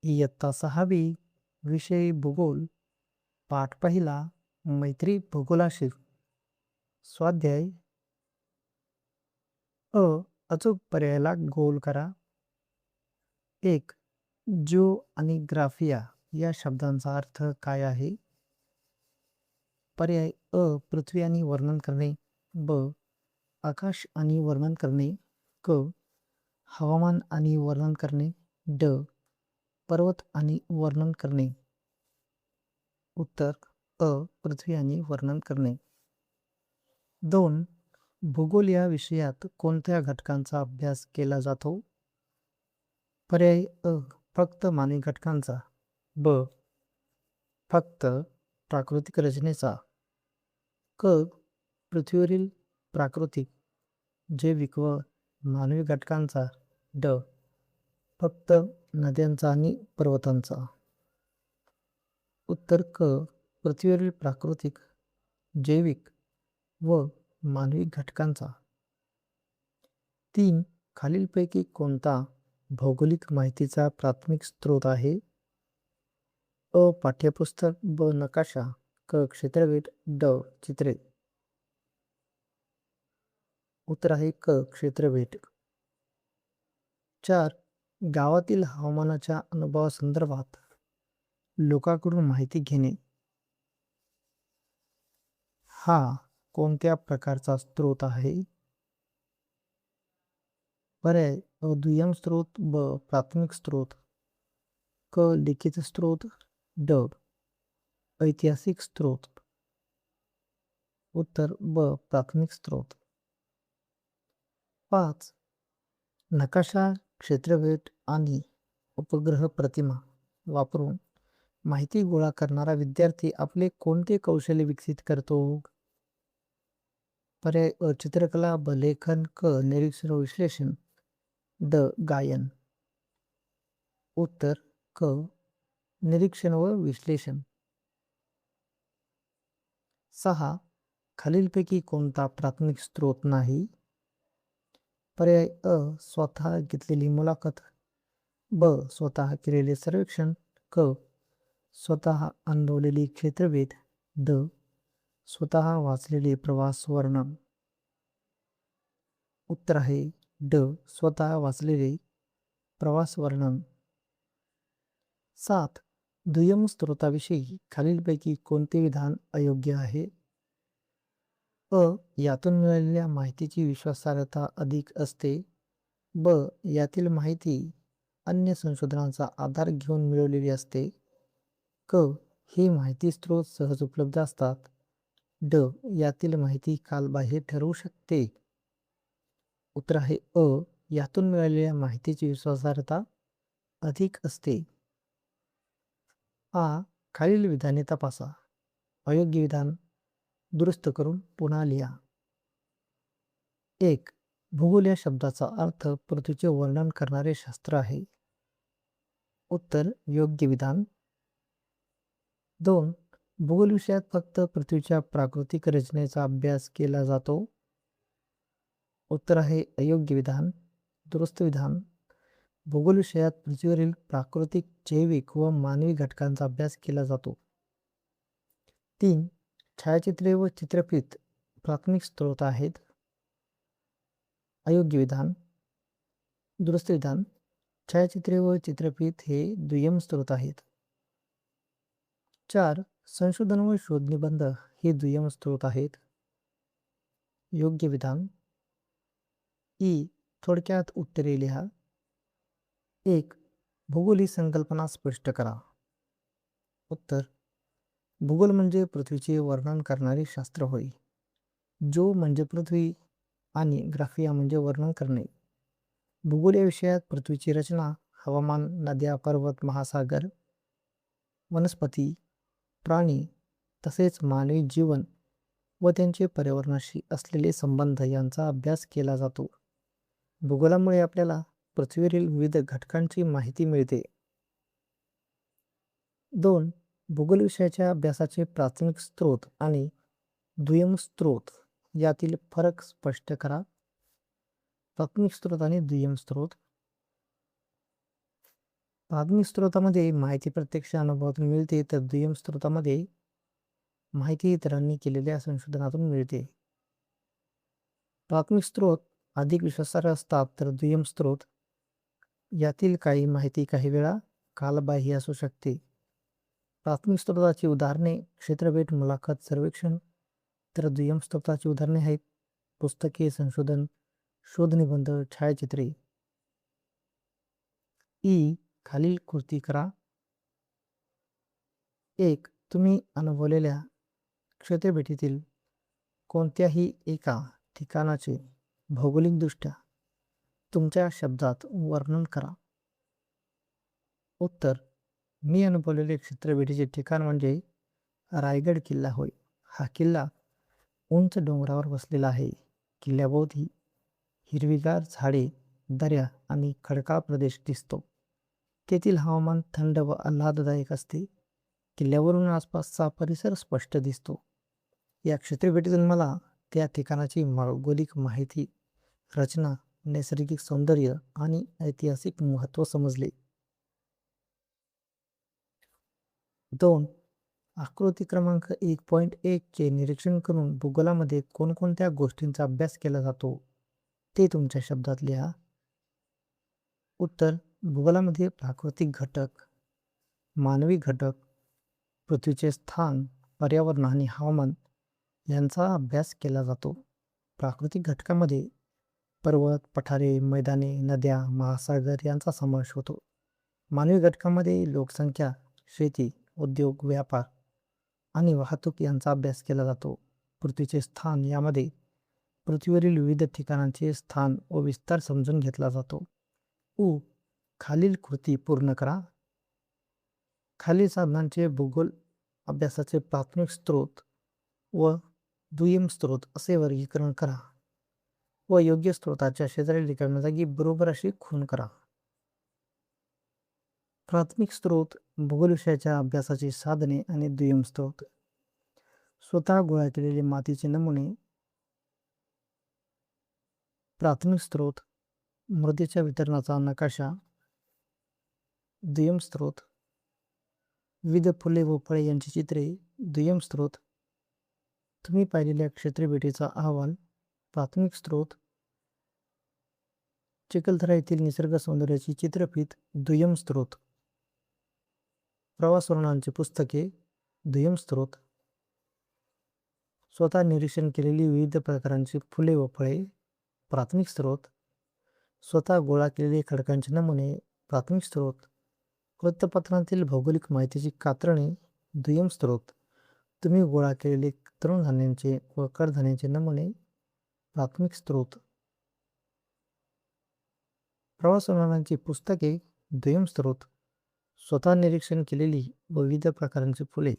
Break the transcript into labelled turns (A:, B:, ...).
A: इयत्ता 6वी विषय भूगोल पाठ पहिला मैत्री भूगोलाशी स्वाध्याय अ अचूक पर्यायाला गोल करा. 1. जो आणि ग्राफिया या शब्दांचा अर्थ काय आहे? पर्याय अ पृथ्वी आणि वर्णन करणे, ब आकाश आणि वर्णन करणे, क हवामान आणि वर्णन करणे, ड पर्वत आणि वर्णन करणे. उत्तर अ पृथ्वी आणि वर्णन करणे. 2. भूगोल या विषयात कोणत्या घटकांचा अभ्यास केला जातो? पर्याय अ फक्त मानवी घटकांचा, ब फक्त प्राकृतिक रचनेचा, क पृथ्वीवरील प्राकृतिक, जैविक व मानवी घटकांचा, ड फक्त नद्यांचा आणि पर्वतांचा. उत्तर क पृथ्वीवरील प्राकृतिक, जैविक व मानवी घटकांचा. 3. खालीलपैकी कोणता भौगोलिक माहितीचा प्राथमिक स्रोत आहे? अ पाठ्यपुस्तक, ब नकाशा, क क्षेत्रफळ, ड चित्रे. उत्तर आहे क क्षेत्रफळ. 4. गावातील हवामानाच्या अनुभवासंदर्भात लोकांकडून माहिती घेणे हा कोणत्या प्रकारचा स्रोत आहे? पर्याय अ दुय्यम स्रोत, ब प्राथमिक स्रोत, क लिखित स्रोत, ड ऐतिहासिक स्रोत. उत्तर ब प्राथमिक स्रोत. 5. नकाशा, क्षेत्रफळ आणि उपग्रह प्रतिमा वापरून माहिती गोळा करणारा विद्यार्थी आपले कोणते कौशल्य विकसित करतो? पर्याय अ चित्रकला, ब लेखन, क निरीक्षण व विश्लेषण, ड गायन. उत्तर क निरीक्षण व विश्लेषण. 6. खालीलपैकी कोणता प्राथमिक स्रोत नाही? पर्याय अ स्वतः घेतलेली मुलाखत, ब स्वतः केलेले सर्वेक्षण, क स्वतः अनुभवलेली क्षेत्रफळ, ड स्वतः वाचलेले प्रवास वर्णन. उत्तर आहे ड स्वतः वाचलेले प्रवास वर्णन. 7. दुय्यम स्रोताविषयी खालीलपैकी कोणते विधान अयोग्य आहे? अ यातून मिळालेल्या माहितीची विश्वासार्हता अधिक असते, ब यातील माहिती अन्य संशोधनांचा आधार घेऊन मिळवलेली असते, क ही माहिती स्रोत सहज उपलब्ध असतात, ड यातील माहिती कालबाह्य ठरवू शकते. उत्तर आहे अ यातून मिळालेल्या माहितीची विश्वासार्हता अधिक असते. आ खालील विधाने तपासा. अयोग्य विधान दुरुस्त करून पुन्हा लिहा. 1. भूगोल या शब्दाचा अर्थ पृथ्वीचे वर्णन करणारे शास्त्र आहे. उत्तर योग्य विधान. 2. भूगोल विषयात फक्त पृथ्वीच्या प्राकृतिक रचनेचा अभ्यास केला जातो. उत्तर आहे अयोग्य विधान. दुरुस्त विधान. भूगोल विषयात पृथ्वीवरील प्राकृतिक, जैविक व मानवी घटकांचा अभ्यास केला जातो. 3. छायाचित्रे व चित्रफित प्राथमिक स्रोत आहेत. अयोग्य विधान. दुरुस्त विधान. छायाचित्रे व चित्रफित हे दुय्यम स्रोत आहेत. 4. संशोधन व शोधनिबंध हे दुय्यम स्रोत आहेत. योग्य विधान. ई थोडक्यात उत्तरे लिहा. 1. भूगोल ही संकल्पना स्पष्ट करा. उत्तर भूगोल म्हणजे पृथ्वीचे वर्णन करणारे शास्त्र होय. जो म्हणजे पृथ्वी आणि ग्राफिया म्हणजे वर्णन करणे. भूगोल या विषयात पृथ्वीची रचना, हवामान, नद्या, पर्वत, महासागर, वनस्पती, प्राणी तसेच मानवी जीवन व त्यांचे पर्यावरणाशी असलेले संबंध यांचा अभ्यास केला जातो. भूगोलामुळे आपल्याला पृथ्वीवरील विविध घटकांची माहिती मिळते. 2. भूगोल विषयाच्या अभ्यासाचे प्राथमिक स्रोत आणि दुय्यम स्रोत यातील फरक स्पष्ट करा. प्राथमिक स्रोत आणि दुय्यम स्रोत. प्राथमिक स्रोतामध्ये माहिती प्रत्यक्ष अनुभवातून मिळते, तर दुय्यम स्रोतामध्ये माहिती इतरांनी केलेल्या संशोधनातून मिळते. प्राथमिक स्रोत अधिक विश्वासार्ह असतात, तर दुय्यम स्रोत यातील काही माहिती काही वेळा कालबाह्य असू शकते. प्राथमिक स्रोताची उदाहरणे क्षेत्रभेट, मुलाखत, सर्वेक्षण, तर दुय्यम स्रोताची उदाहरणे आहेत पुस्तके, संशोधन, शोधनिबंध, छायाचित्रे. खालील कृती करा. 1. तुम्ही अनुभवलेल्या क्षेत्रभेटीतील कोणत्याही एका ठिकाणाचे भौगोलिकदृष्ट्या तुमच्या शब्दात वर्णन करा. उत्तर: मी अनुभवलेले क्षेत्रभेटीचे ठिकाण म्हणजे रायगड किल्ला होय. हा किल्ला उंच डोंगरावर वसलेला आहे. किल्ल्याभोवती हिरवीगार झाडे, दऱ्या आणि खडकाळ प्रदेश दिसतो. तेथील हवामान थंड व आल्हाददायक असते. किल्ल्यावरून आसपासचा परिसर स्पष्ट दिसतो. या क्षेत्रभेटीतून मला त्या ठिकाणाची भौगोलिक माहिती, रचना, नैसर्गिक सौंदर्य आणि ऐतिहासिक महत्त्व समजले. 2. आकृती क्रमांक 1.1 चे निरीक्षण करून भूगोलामध्ये कोणकोणत्या गोष्टींचा अभ्यास केला जातो ते तुमच्या शब्दात लिहा. उत्तर: भूगोलामध्ये प्राकृतिक घटक, मानवी घटक, पृथ्वीचे स्थान, पर्यावरण आणि हवामान यांचा अभ्यास केला जातो. प्राकृतिक घटकामध्ये पर्वत, पठारे, मैदाने, नद्या, महासागर यांचा समावेश होतो. मानवी घटकामध्ये लोकसंख्या, शेती, उद्योग, व्यापार आणि वाहतूक यांचा अभ्यास केला जातो. पृथ्वीचे स्थान यामध्ये पृथ्वीवरील विविध ठिकाणांचे स्थान व विस्तार समजून घेतला जातो. खालील कृती पूर्ण करा. खालील साधनांचे भूगोल अभ्यासाचे प्राथमिक स्रोत व दुय्यम स्रोत असे वर्गीकरण करा व योग्य स्रोताच्या शेजारी रिकाम्या जागी बरोबर अशी खूण करा. प्राथमिक स्रोत भूगोल विषयाच्या अभ्यासाची साधने आणि दुय्यम स्रोत स्वतः गोळा केलेले मातीचे नमुने. प्राथमिक स्रोत मृदेच्या वितरणाचा नकाशा. दुय्यम स्रोत विविध फुले व फळे यांची चित्रे. दुय्यम स्रोत तुम्ही पाहिलेल्या क्षेत्रभेटीचा अहवाल. प्राथमिक स्रोत चिखलदरा येथील निसर्ग सौंदर्याची चित्रफित. दुय्यम स्रोत प्रवास वर्णनांची पुस्तके. दुय्यम स्रोत स्वतः निरीक्षण केलेली विविध प्रकारांची फुले व फळे. प्राथमिक स्रोत स्वतः गोळा केलेले खडकांचे नमुने. प्राथमिक स्रोत वृत्तपत्रांतील भौगोलिक माहितीची कात्रणे. दुय्यम स्रोत तुम्ही गोळा केलेले तृणधान्यांचे व कडधान्यांचे नमुने. प्राथमिक स्रोत प्रवास वर्णनांची पुस्तके. दुय्यम स्रोत स्वतः निरीक्षण केलेली व विविध प्रकारांची फुले.